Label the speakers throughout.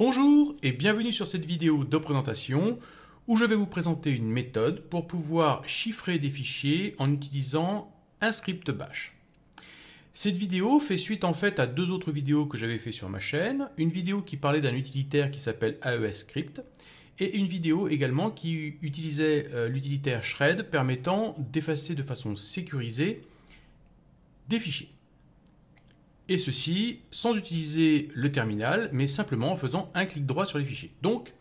Speaker 1: Bonjour et bienvenue sur cette vidéo de présentation où je vais vous présenter une méthode pour pouvoir chiffrer des fichiers en utilisant un script bash. Cette vidéo fait suite en fait à deux autres vidéos que j'avais fait sur ma chaîne, une vidéo qui parlait d'un utilitaire qui s'appelle AES-Script et une vidéo également qui utilisait l'utilitaire shred permettant d'effacer de façon sécurisée des fichiers. Et ceci sans utiliser le terminal, mais simplement en faisant un clic droit sur les fichiers. Donc,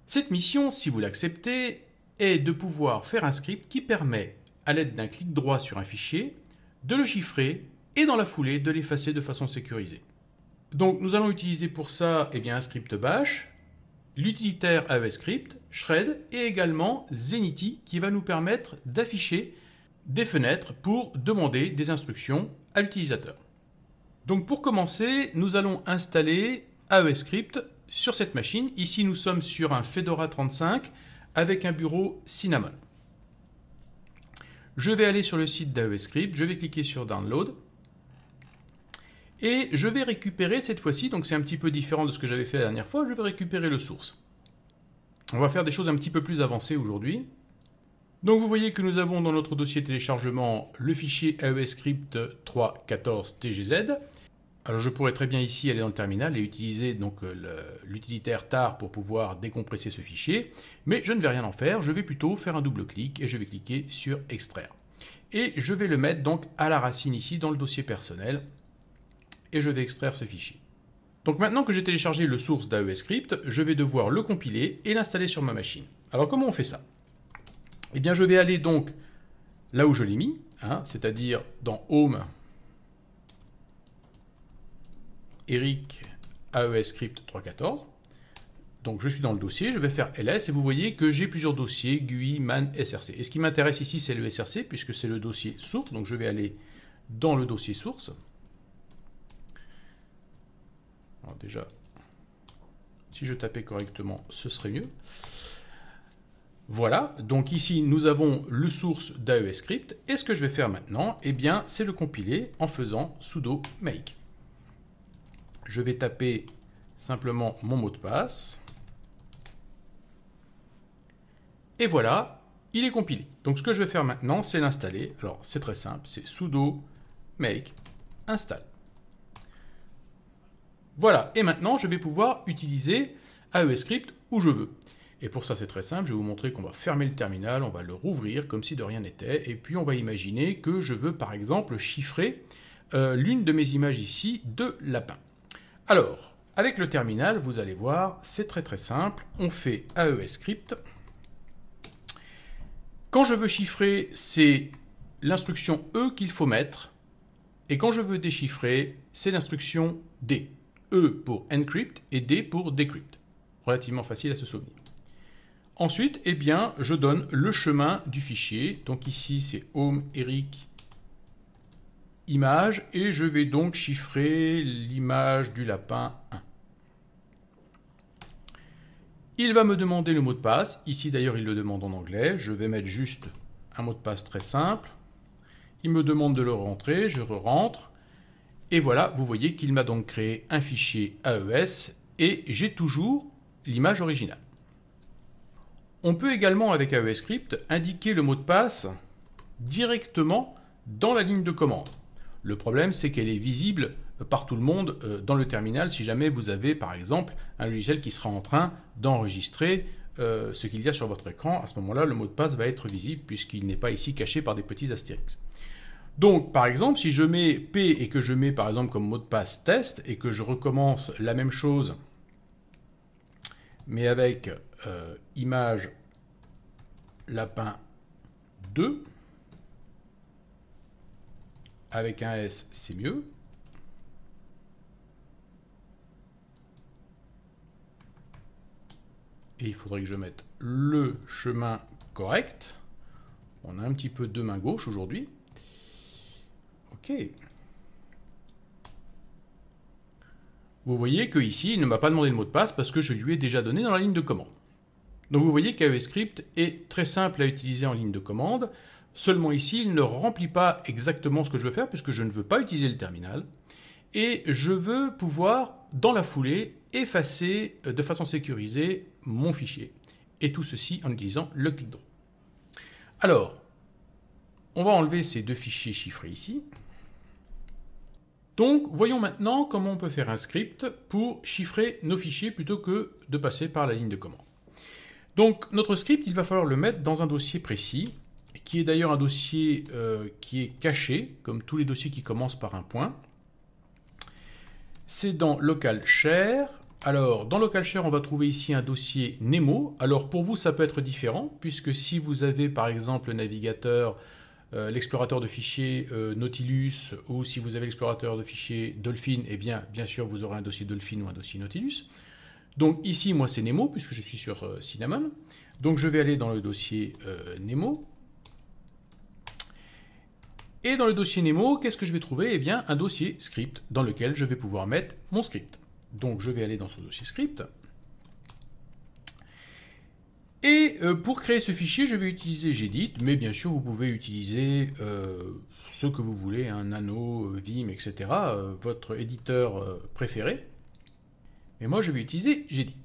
Speaker 1: cette mission, si vous l'acceptez, est de pouvoir faire un script qui permet, à l'aide d'un clic droit sur un fichier, de le chiffrer et dans la foulée de l'effacer de façon sécurisée. Donc, nous allons utiliser pour ça un script bash, l'utilitaire AES-Script, shred et également Zenity qui va nous permettre d'afficher des fenêtres pour demander des instructions à l'utilisateur. Donc pour commencer, nous allons installer AES-Script sur cette machine. Ici, nous sommes sur un Fedora 35 avec un bureau Cinnamon. Je vais aller sur le site d'AES-Script, je vais cliquer sur Download et je vais récupérer cette fois-ci, donc c'est un petit peu différent de ce que j'avais fait la dernière fois, je vais récupérer le source. On va faire des choses un petit peu plus avancées aujourd'hui. Donc vous voyez que nous avons dans notre dossier téléchargement le fichier AES-Script 3.14 TGZ. Alors je pourrais très bien ici aller dans le terminal et utiliser donc l'utilitaire tar pour pouvoir décompresser ce fichier, mais je ne vais rien en faire, je vais plutôt faire un double-clic et je vais cliquer sur extraire. Et je vais le mettre donc à la racine ici dans le dossier personnel et je vais extraire ce fichier. Donc maintenant que j'ai téléchargé le source d'AES-Script, je vais devoir le compiler et l'installer sur ma machine. Alors comment on fait ça? Eh bien, je vais aller donc là où je l'ai mis, c'est-à-dire dans Home, Eric AES-Script 3.14. Donc, je suis dans le dossier, je vais faire ls et vous voyez que j'ai plusieurs dossiers, GUI, man, src. Et ce qui m'intéresse ici, c'est le src puisque c'est le dossier source. Donc, je vais aller dans le dossier source. Alors déjà, si je tapais correctement, ce serait mieux. Voilà, donc ici nous avons le source d'AES-Script et ce que je vais faire maintenant, c'est le compiler en faisant sudo make. Je vais taper simplement mon mot de passe et voilà, il est compilé. Donc ce que je vais faire maintenant, c'est l'installer. Alors c'est très simple, c'est sudo make install. Voilà, et maintenant je vais pouvoir utiliser AES-Script où je veux. Et pour ça, c'est très simple, je vais vous montrer qu'on va fermer le terminal, on va le rouvrir comme si de rien n'était, et puis on va imaginer que je veux par exemple chiffrer l'une de mes images ici de lapin. Alors, avec le terminal, vous allez voir, c'est très simple, on fait AES-Script. Quand je veux chiffrer, c'est l'instruction E qu'il faut mettre, et quand je veux déchiffrer, c'est l'instruction D. E pour encrypt et D pour decrypt. Relativement facile à se souvenir. Ensuite, je donne le chemin du fichier. Donc ici, c'est home Eric image et je vais donc chiffrer l'image du lapin 1. Il va me demander le mot de passe. Ici, d'ailleurs, il le demande en anglais. Je vais mettre juste un mot de passe très simple. Il me demande de le rentrer. Je re-rentre. Et voilà, vous voyez qu'il m'a donc créé un fichier AES et j'ai toujours l'image originale. On peut également, avec AES-Script, indiquer le mot de passe directement dans la ligne de commande. Le problème, c'est qu'elle est visible par tout le monde dans le terminal si jamais vous avez, par exemple, un logiciel qui sera en train d'enregistrer ce qu'il y a sur votre écran. À ce moment-là, le mot de passe va être visible puisqu'il n'est pas ici caché par des petits astérix. Donc, par exemple, si je mets P et que je mets, par exemple, comme mot de passe test et que je recommence la même chose, mais avec image lapin 2, avec un S, c'est mieux. Et il faudrait que je mette le chemin correct. On a un petit peu de main gauche aujourd'hui. OK. Vous voyez que ici, il ne m'a pas demandé le mot de passe parce que je lui ai déjà donné dans la ligne de commande. Donc vous voyez qu'AES-Script est très simple à utiliser en ligne de commande. Seulement ici, il ne remplit pas exactement ce que je veux faire puisque je ne veux pas utiliser le terminal. Et je veux pouvoir dans la foulée, effacer de façon sécurisée mon fichier. Et tout ceci en utilisant le clic droit. Alors, on va enlever ces deux fichiers chiffrés ici. Donc, voyons maintenant comment on peut faire un script pour chiffrer nos fichiers plutôt que de passer par la ligne de commande. Donc, notre script, il va falloir le mettre dans un dossier précis, qui est d'ailleurs un dossier qui est caché, comme tous les dossiers qui commencent par un point. C'est dans Local Share. Alors, dans Local Share, on va trouver ici un dossier Nemo. Alors, pour vous, ça peut être différent, puisque si vous avez, par exemple, le navigateur, l'explorateur de fichiers Nautilus, ou si vous avez l'explorateur de fichiers Dolphin, eh bien sûr, vous aurez un dossier Dolphin ou un dossier Nautilus. Donc, ici, moi, c'est Nemo, puisque je suis sur Cinnamon. Donc, je vais aller dans le dossier Nemo. Et dans le dossier Nemo, qu'est-ce que je vais trouver? Eh bien, un dossier script dans lequel je vais pouvoir mettre mon script. Donc, je vais aller dans ce dossier script. Et pour créer ce fichier, je vais utiliser Gedit, mais bien sûr, vous pouvez utiliser ce que vous voulez, un Nano, Vim, etc., votre éditeur préféré. Et moi, je vais utiliser Gedit.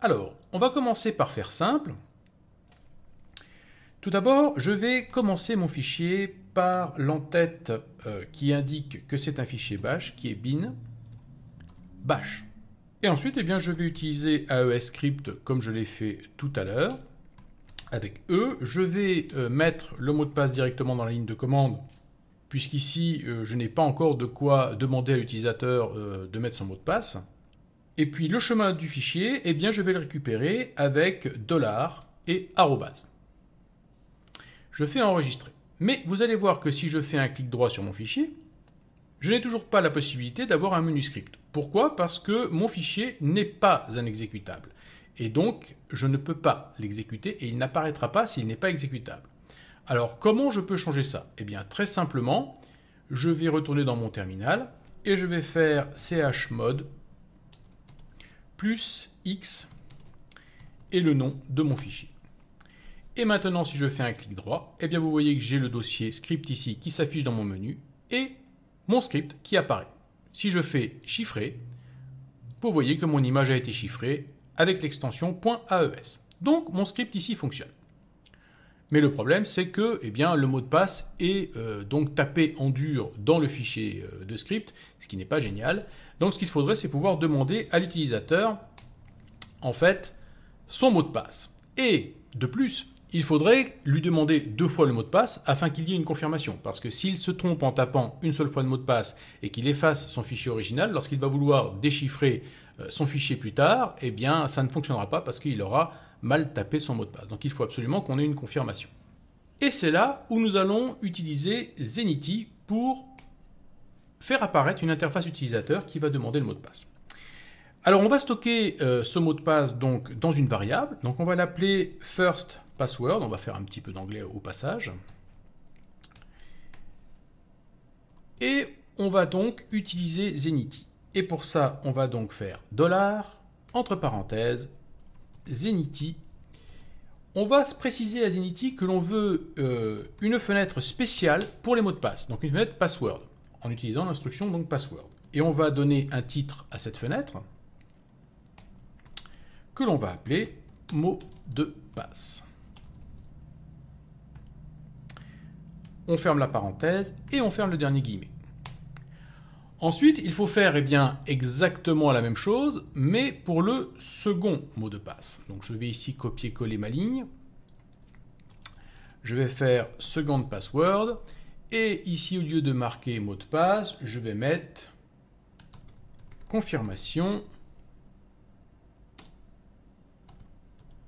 Speaker 1: Alors, on va commencer par faire simple. Tout d'abord, je vais commencer mon fichier par l'entête qui indique que c'est un fichier bash, qui est bin bash. Et ensuite, eh bien, je vais utiliser AES-script comme je l'ai fait tout à l'heure. Avec E, je vais mettre le mot de passe directement dans la ligne de commande, puisqu'ici, je n'ai pas encore de quoi demander à l'utilisateur de mettre son mot de passe. Et puis, le chemin du fichier, eh bien, je vais le récupérer avec $ et arrobase. Je fais enregistrer. Mais vous allez voir que si je fais un clic droit sur mon fichier, je n'ai toujours pas la possibilité d'avoir un menu script. Pourquoi? Parce que mon fichier n'est pas un exécutable. Et donc, je ne peux pas l'exécuter et il n'apparaîtra pas s'il n'est pas exécutable. Alors, comment je peux changer ça? Eh bien, très simplement, je vais retourner dans mon terminal et je vais faire chmod plus X et le nom de mon fichier. Et maintenant, si je fais un clic droit, eh bien, vous voyez que j'ai le dossier script ici qui s'affiche dans mon menu et mon script qui apparaît. Si je fais chiffrer, vous voyez que mon image a été chiffrée avec l'extension .aes. Donc, mon script ici fonctionne. Mais le problème, c'est que eh bien, le mot de passe est donc tapé en dur dans le fichier de script, ce qui n'est pas génial. Donc, ce qu'il faudrait, c'est pouvoir demander à l'utilisateur, en fait, son mot de passe. Et de plus, il faudrait lui demander 2 fois le mot de passe afin qu'il y ait une confirmation. Parce que s'il se trompe en tapant une seule fois le mot de passe et qu'il efface son fichier original, lorsqu'il va vouloir déchiffrer son fichier plus tard, eh bien, ça ne fonctionnera pas parce qu'il aura mal tapé son mot de passe. Donc, il faut absolument qu'on ait une confirmation. Et c'est là où nous allons utiliser Zenity pour faire apparaître une interface utilisateur qui va demander le mot de passe. Alors, on va stocker ce mot de passe donc, dans une variable. Donc, on va l'appeler first password. On va faire un petit peu d'anglais au passage. Et on va donc utiliser Zenity. Et pour ça, on va donc faire $, entre parenthèses, Zenity. On va préciser à Zenity que l'on veut une fenêtre spéciale pour les mots de passe. Donc, une fenêtre password, en utilisant l'instruction donc password. Et on va donner un titre à cette fenêtre que l'on va appeler mot de passe. On ferme la parenthèse et on ferme le dernier guillemet. Ensuite, il faut faire exactement la même chose, mais pour le second mot de passe. Donc je vais ici copier-coller ma ligne. Je vais faire second password. Et ici, au lieu de marquer mot de passe, je vais mettre confirmation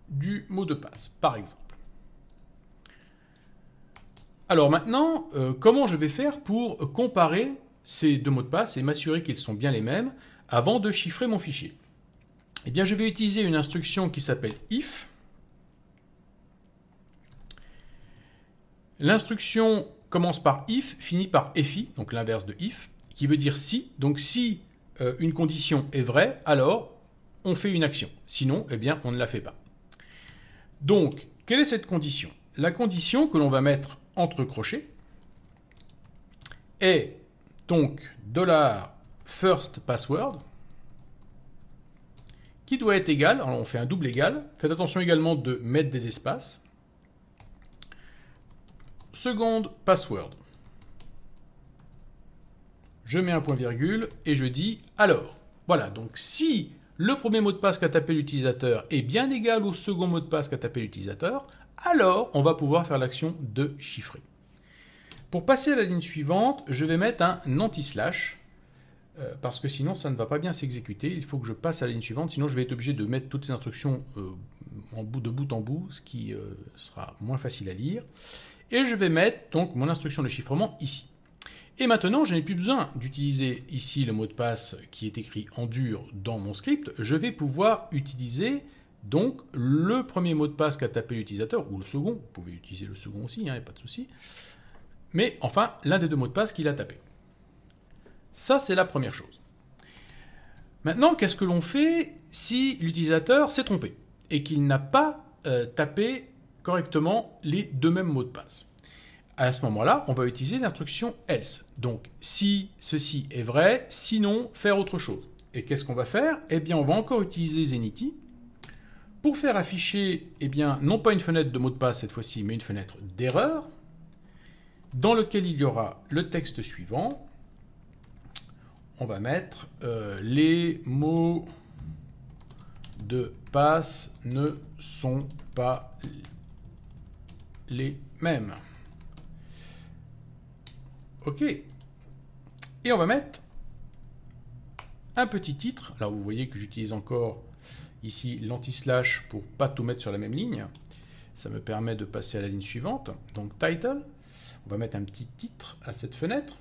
Speaker 1: du mot de passe, par exemple. Alors maintenant, comment je vais faire pour comparer ces deux mots de passe et m'assurer qu'ils sont bien les mêmes avant de chiffrer mon fichier? Eh bien, je vais utiliser une instruction qui s'appelle if. L'instruction commence par if, finit par fi, donc l'inverse de if, qui veut dire si. Donc si une condition est vraie, alors on fait une action. Sinon, eh bien, on ne la fait pas. Donc, quelle est cette condition? La condition que l'on va mettre entre crochets est donc $first password qui doit être égal, alors on fait un double égal, faites attention également de mettre des espaces, seconde password. Je mets un point virgule et je dis alors. Voilà, donc si le premier mot de passe qu'a tapé l'utilisateur est bien égal au second mot de passe qu'a tapé l'utilisateur, alors on va pouvoir faire l'action de chiffrer. Pour passer à la ligne suivante, je vais mettre un anti-slash, parce que sinon ça ne va pas bien s'exécuter. Il faut que je passe à la ligne suivante, sinon je vais être obligé de mettre toutes les instructions de bout en bout, ce qui sera moins facile à lire. Et je vais mettre donc mon instruction de chiffrement ici. Et maintenant, je n'ai plus besoin d'utiliser ici le mot de passe qui est écrit en dur dans mon script. Je vais pouvoir utiliser donc le premier mot de passe qu'a tapé l'utilisateur, ou le second. Vous pouvez utiliser le second aussi, il n'y a pas de souci. Mais enfin, l'un des deux mots de passe qu'il a tapé. Ça, c'est la première chose. Maintenant, qu'est-ce que l'on fait si l'utilisateur s'est trompé et qu'il n'a pas tapé correctement les deux mêmes mots de passe? À ce moment-là, on va utiliser l'instruction else. Donc, si ceci est vrai, sinon, faire autre chose. Et qu'est-ce qu'on va faire? Eh bien, on va encore utiliser Zenity pour faire afficher, eh bien, non pas une fenêtre de mot de passe cette fois-ci, mais une fenêtre d'erreur, dans lequel il y aura le texte suivant. On va mettre les mots de passe ne sont pas les mêmes. OK. Et on va mettre un petit titre. Alors vous voyez que j'utilise encore ici l'anti-slash pour pas tout mettre sur la même ligne. Ça me permet de passer à la ligne suivante. Donc title. On va mettre un petit titre à cette fenêtre.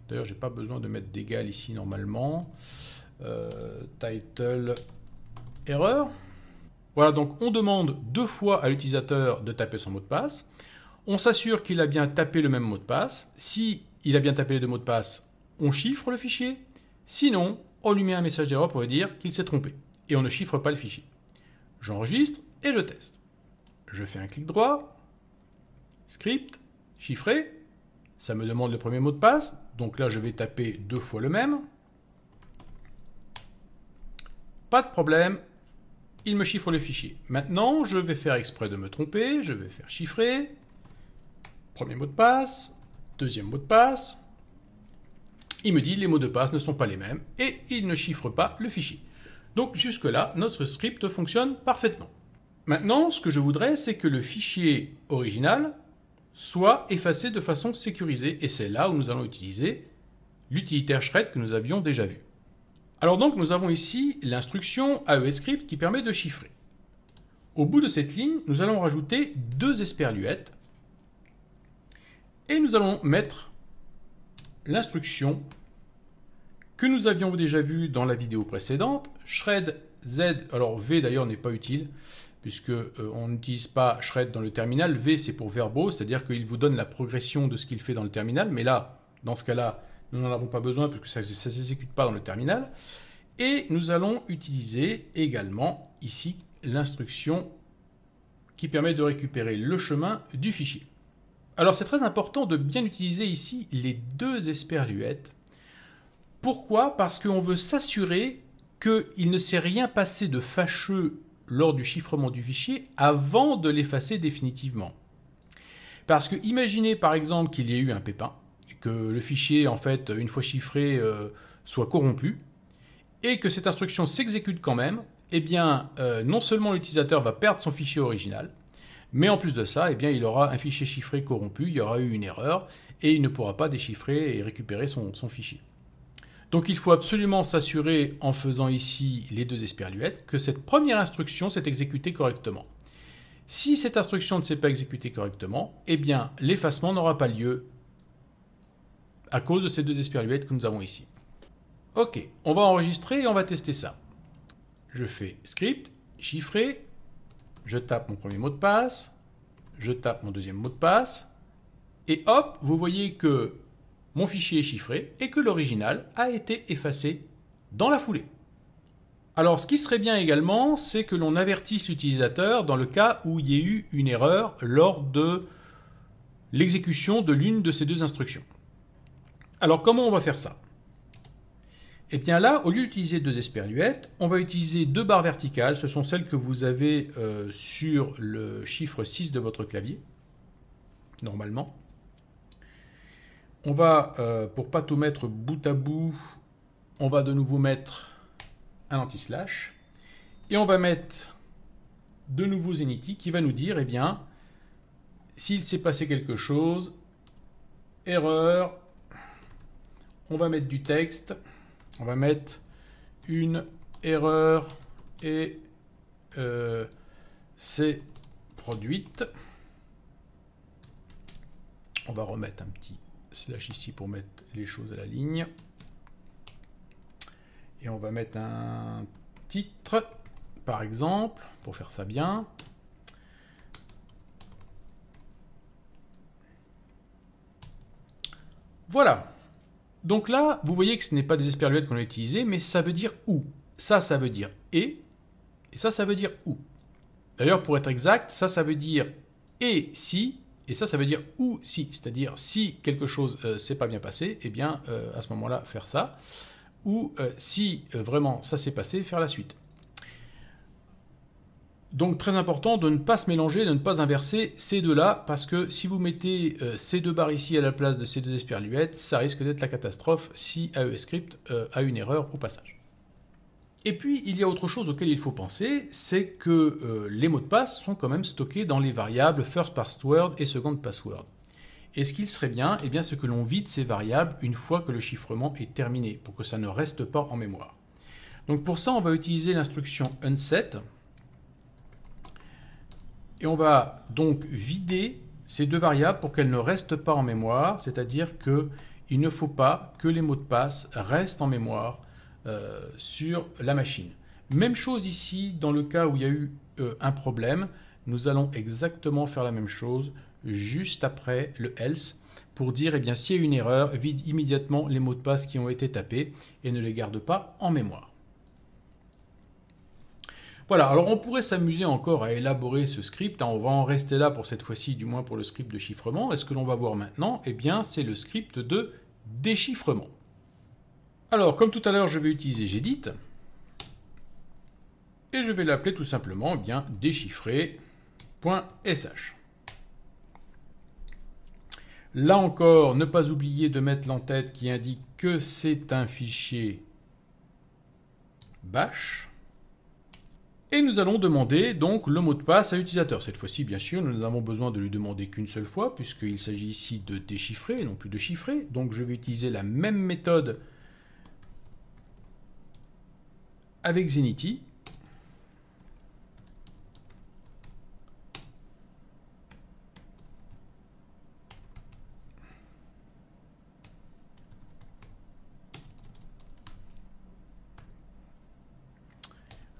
Speaker 1: D'ailleurs, j'ai pas besoin de mettre d'égal ici normalement. Title erreur. Voilà, donc on demande deux fois à l'utilisateur de taper son mot de passe. On s'assure qu'il a bien tapé le même mot de passe. Si il a bien tapé les deux mots de passe, on chiffre le fichier. Sinon, on lui met un message d'erreur pour lui dire qu'il s'est trompé. Et on ne chiffre pas le fichier. J'enregistre et je teste. Je fais un clic droit. Script, chiffré. Ça me demande le premier mot de passe. Donc là, je vais taper deux fois le même. Pas de problème. Il me chiffre le fichier. Maintenant, je vais faire exprès de me tromper. Je vais faire chiffrer. Premier mot de passe, deuxième mot de passe. Il me dit les mots de passe ne sont pas les mêmes et il ne chiffre pas le fichier. Donc jusque-là, notre script fonctionne parfaitement. Maintenant, ce que je voudrais, c'est que le fichier original soit effacé de façon sécurisée. Et c'est là où nous allons utiliser l'utilitaire shred que nous avions déjà vu. Alors donc, nous avons ici l'instruction AEScript qui permet de chiffrer. Au bout de cette ligne, nous allons rajouter deux esperluettes. Et nous allons mettre l'instruction que nous avions déjà vue dans la vidéo précédente, shred Z, alors V d'ailleurs n'est pas utile, puisque on n'utilise pas shred dans le terminal. V c'est pour verbose, c'est-à-dire qu'il vous donne la progression de ce qu'il fait dans le terminal, mais là, dans ce cas-là, nous n'en avons pas besoin puisque ça ne s'exécute pas dans le terminal. Et nous allons utiliser également ici l'instruction qui permet de récupérer le chemin du fichier. Alors c'est très important de bien utiliser ici les deux esperluettes. Pourquoi? Parce qu'on veut s'assurer qu'il ne s'est rien passé de fâcheux lors du chiffrement du fichier avant de l'effacer définitivement. Parce que imaginez par exemple qu'il y ait eu un pépin, que le fichier en fait une fois chiffré soit corrompu, et que cette instruction s'exécute quand même, eh bien non seulement l'utilisateur va perdre son fichier original, mais en plus de ça, eh bien, il aura un fichier chiffré corrompu, il y aura eu une erreur, et il ne pourra pas déchiffrer et récupérer son fichier. Donc il faut absolument s'assurer, en faisant ici les deux esperluettes, que cette première instruction s'est exécutée correctement. Si cette instruction ne s'est pas exécutée correctement, eh bien, l'effacement n'aura pas lieu à cause de ces deux esperluettes que nous avons ici. Ok, on va enregistrer et on va tester ça. Je fais script, chiffrer. Je tape mon premier mot de passe, je tape mon deuxième mot de passe, et hop, vous voyez que mon fichier est chiffré et que l'original a été effacé dans la foulée. Alors, ce qui serait bien également, c'est que l'on avertisse l'utilisateur dans le cas où il y ait eu une erreur lors de l'exécution de l'une de ces deux instructions. Alors, comment on va faire ça? Et bien là, au lieu d'utiliser deux esperluettes, on va utiliser deux barres verticales. Ce sont celles que vous avez sur le chiffre 6 de votre clavier, normalement. On va, pour pas tout mettre bout à bout, on va de nouveau mettre un anti-slash. Et on va mettre de nouveau Zenity qui va nous dire, eh bien, s'il s'est passé quelque chose, erreur, on va mettre du texte, on va mettre une erreur et c'est produite. On va remettre un petit slash ici pour mettre les choses à la ligne. Et on va mettre un titre, par exemple, pour faire ça bien. Voilà. Donc là, vous voyez que ce n'est pas des esperluettes qu'on a utilisées, mais ça veut dire ou. Ça veut dire et ça veut dire ou. D'ailleurs, pour être exact, ça veut dire et si, et ça veut dire ou si. C'est-à-dire, si quelque chose s'est pas bien passé, eh bien, à ce moment-là, faire ça. Ou si vraiment ça s'est passé, faire la suite. Donc très important de ne pas se mélanger, de ne pas inverser ces deux-là, parce que si vous mettez ces deux barres ici à la place de ces deux esperluettes, ça risque d'être la catastrophe si AEScript a une erreur au passage. Et puis il y a autre chose auquel il faut penser, c'est que les mots de passe sont quand même stockés dans les variables first password et second password. Et ce qu'il serait bien, eh bien c'est que l'on vide ces variables une fois que le chiffrement est terminé, pour que ça ne reste pas en mémoire. Donc pour ça, on va utiliser l'instruction unset. Et on va donc vider ces deux variables pour qu'elles ne restent pas en mémoire, c'est-à-dire qu'il ne faut pas que les mots de passe restent en mémoire sur la machine. Même chose ici, dans le cas où il y a eu un problème, nous allons exactement faire la même chose juste après le else pour dire, eh bien, s'il y a une erreur, vide immédiatement les mots de passe qui ont été tapés et ne les garde pas en mémoire. Voilà, alors on pourrait s'amuser encore à élaborer ce script, on va en rester là pour cette fois-ci, du moins pour le script de chiffrement. Et ce que l'on va voir maintenant, eh bien, c'est le script de déchiffrement. Alors, comme tout à l'heure, je vais utiliser Gedit, et je vais l'appeler tout simplement, eh bien, déchiffrer.sh. Là encore, ne pas oublier de mettre l'entête qui indique que c'est un fichier bash. Et nous allons demander donc le mot de passe à l'utilisateur. Cette fois-ci, bien sûr, nous n'avons besoin de lui demander qu'une seule fois, puisqu'il s'agit ici de déchiffrer et non plus de chiffrer. Donc je vais utiliser la même méthode avec Zenity.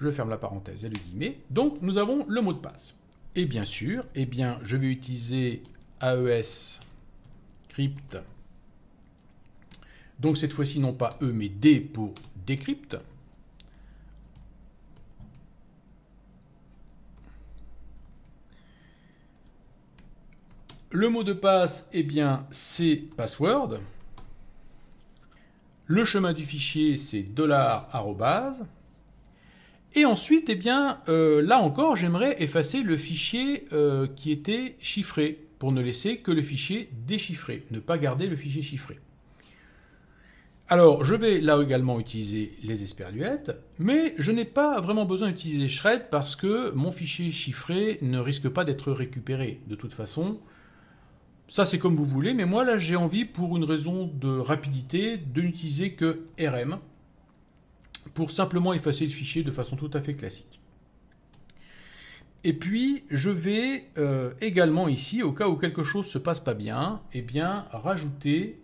Speaker 1: Je ferme la parenthèse et le guillemet. Donc, nous avons le mot de passe. Et bien sûr, eh bien, je vais utiliser AES-crypt. Donc, cette fois-ci, non pas E, mais D pour décrypte. Le mot de passe, eh bien, c'est password. Le chemin du fichier, c'est $@. Et ensuite, eh bien, là encore, j'aimerais effacer le fichier qui était chiffré, pour ne laisser que le fichier déchiffré, ne pas garder le fichier chiffré. Alors, je vais là également utiliser les esperluettes, mais je n'ai pas vraiment besoin d'utiliser shred parce que mon fichier chiffré ne risque pas d'être récupéré. De toute façon, ça c'est comme vous voulez, mais moi là j'ai envie, pour une raison de rapidité, de n'utiliser que RM, pour simplement effacer le fichier de façon tout à fait classique. Et puis, je vais également ici, au cas où quelque chose ne se passe pas bien, eh bien, rajouter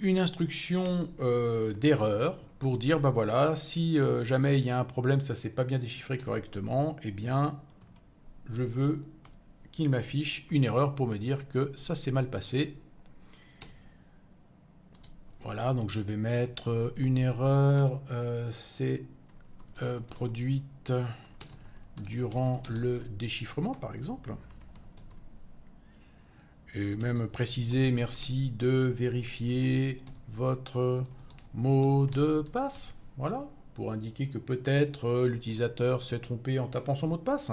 Speaker 1: une instruction d'erreur pour dire, bah voilà, si jamais il y a un problème, ça ne s'est pas bien déchiffré correctement, eh bien, je veux qu'il m'affiche une erreur pour me dire que ça s'est mal passé. Voilà, donc je vais mettre une erreur, c'est produite durant le déchiffrement, par exemple. Et même préciser merci de vérifier votre mot de passe. Voilà, pour indiquer que peut-être l'utilisateur s'est trompé en tapant son mot de passe.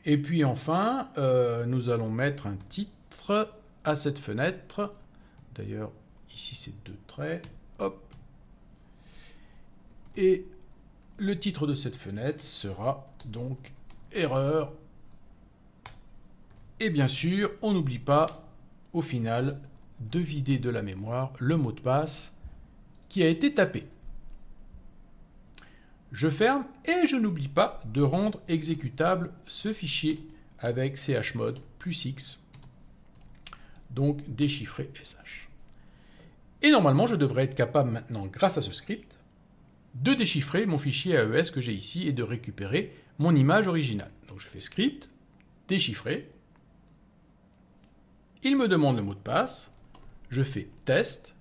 Speaker 1: Et puis enfin, nous allons mettre un titre à cette fenêtre. D'ailleurs, ici c'est 2 traits. Hop. Et le titre de cette fenêtre sera donc erreur. Et bien sûr, on n'oublie pas au final de vider de la mémoire le mot de passe qui a été tapé. Je ferme et je n'oublie pas de rendre exécutable ce fichier avec chmod +x, donc déchiffrer sh. Et normalement, je devrais être capable maintenant, grâce à ce script, de déchiffrer mon fichier AES que j'ai ici et de récupérer mon image originale. Donc je fais script, déchiffrer, il me demande le mot de passe, je fais test,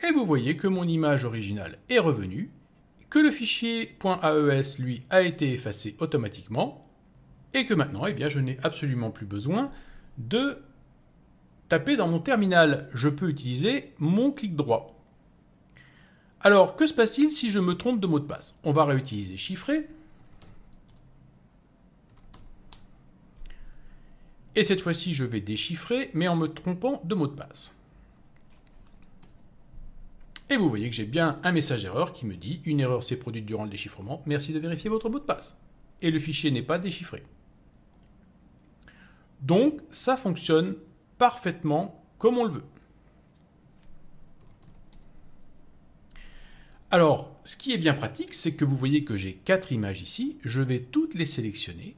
Speaker 1: et vous voyez que mon image originale est revenue, que le fichier .aes, lui, a été effacé automatiquement, et que maintenant, eh bien, je n'ai absolument plus besoin de taper dans mon terminal. Je peux utiliser mon clic droit. Alors, que se passe-t-il si je me trompe de mot de passe? On va réutiliser chiffrer. Et cette fois-ci, je vais déchiffrer, mais en me trompant de mot de passe. Et vous voyez que j'ai bien un message erreur qui me dit « Une erreur s'est produite durant le déchiffrement, merci de vérifier votre mot de passe ». Et le fichier n'est pas déchiffré. Donc, ça fonctionne parfaitement comme on le veut. Alors, ce qui est bien pratique, c'est que vous voyez que j'ai 4 images ici. Je vais toutes les sélectionner.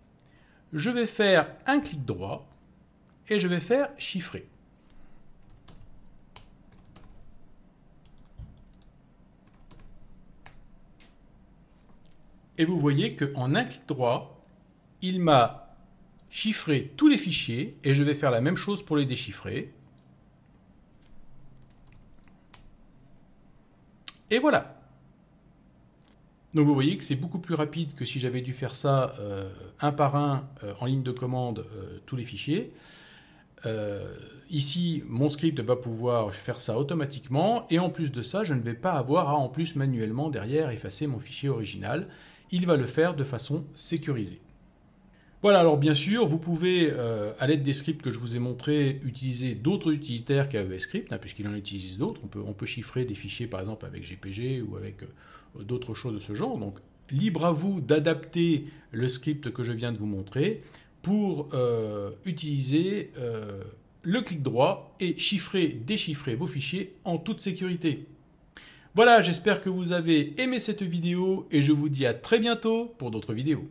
Speaker 1: Je vais faire un clic droit et je vais faire chiffrer. Et vous voyez qu'en un clic droit, il m'a chiffré tous les fichiers et je vais faire la même chose pour les déchiffrer. Et voilà. Donc vous voyez que c'est beaucoup plus rapide que si j'avais dû faire ça un par un en ligne de commande tous les fichiers. Ici, mon script va pouvoir faire ça automatiquement et en plus de ça, je ne vais pas avoir à en plus manuellement derrière effacer mon fichier original. Il va le faire de façon sécurisée. Voilà, alors bien sûr, vous pouvez, à l'aide des scripts que je vous ai montrés, utiliser d'autres utilitaires qu'AES-Script, puisqu'il en utilise d'autres. On peut chiffrer des fichiers, par exemple, avec GPG ou avec d'autres choses de ce genre. Donc, libre à vous d'adapter le script que je viens de vous montrer pour utiliser le clic droit et chiffrer, déchiffrer vos fichiers en toute sécurité. Voilà, j'espère que vous avez aimé cette vidéo et je vous dis à très bientôt pour d'autres vidéos.